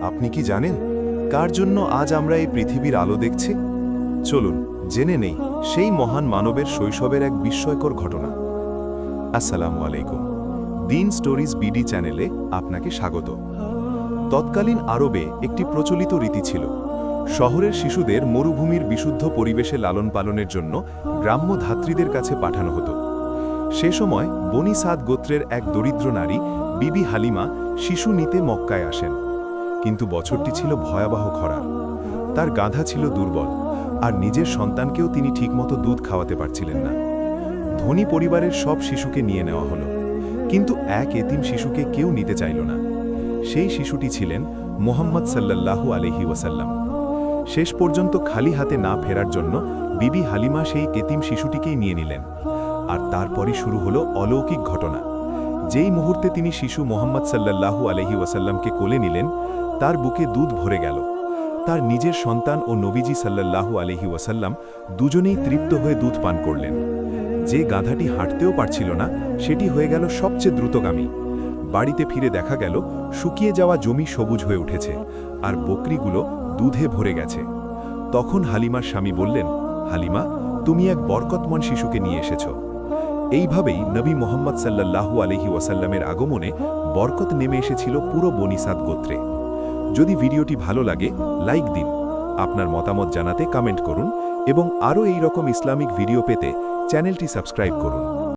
আপনি কি জানেন কার জন্য আজ আমরা এই পৃথিবীর আলো দেখছি? চলুন জেনে নেই সেই মহান মানবের শৈশবের এক বিস্ময়কর ঘটনা। আসসালামু আলাইকুম। দিন স্টোরিজ বিডি চ্যানেলে আপনাকে স্বাগত। তৎকালীন আরবে একটি প্রচলিত রীতি ছিল, শহরের শিশুদের মরুভূমির বিশুদ্ধ পরিবেশে লালন পালনের জন্য গ্রাম্য ধাত্রীদের কাছে পাঠানো হতো। সে সময় বনি সাদ গোত্রের এক দরিদ্র নারী বিবি হালিমা শিশু নিতে মক্কায় আসেন। কিন্তু বছরটি ছিল ভয়াবহ খরা। তার গাধা ছিল দুর্বল, আর নিজের সন্তানকেও তিনি ঠিকমতো দুধ খাওয়াতে পারছিলেন না। ধনী পরিবারের সব শিশুকে নিয়ে নেওয়া হলো, কিন্তু এক এতিম শিশুকে কেউ নিতে চাইল না। সেই শিশুটি ছিলেন মুহাম্মদ সাল্লাল্লাহু আলাইহি ওয়াসাল্লাম। শেষ পর্যন্ত খালি হাতে না ফেরার জন্য বিবি হালিমা সেই এতিম শিশুটিকেই নিয়ে নিলেন। আর তারপরই শুরু হলো অলৌকিক ঘটনা। যেই মুহূর্তে তিনি শিশু মুহাম্মদ সাল্লাল্লাহু আলাইহি ওয়াসাল্লামকে কোলে নিলেন, তার বুকে দুধ ভরে গেল। তার নিজের সন্তান ও নবীজি সাল্লাল্লাহু আলাইহি ওয়াসাল্লাম দুজনেই তৃপ্ত হয়ে দুধ পান করলেন। যে গাধাটি হাঁটতেও পারছিল না, সেটি হয়ে গেল সবচেয়ে দ্রুতগামী। বাড়িতে ফিরে দেখা গেল শুকিয়ে যাওয়া জমি সবুজ হয়ে উঠেছে, আর বকরিগুলো দুধে ভরে গেছে। তখন হালিমার স্বামী বললেন, হালিমা, তুমি এক বরকতময় শিশুকে নিয়ে এসেছ। এইভাবেই নবী মুহাম্মদ সাল্লাল্লাহু আলাইহি ওয়াসাল্লামের আগমনে বরকত নেমে এসেছিল পুরো বনি সাদ গোত্রে। যদি ভিডিওটি ভালো লাগে লাইক দিন, আপনার মতামত জানাতে কমেন্ট করুন এবং আরও এই রকম ইসলামিক ভিডিও পেতে চ্যানেলটি সাবস্ক্রাইব করুন।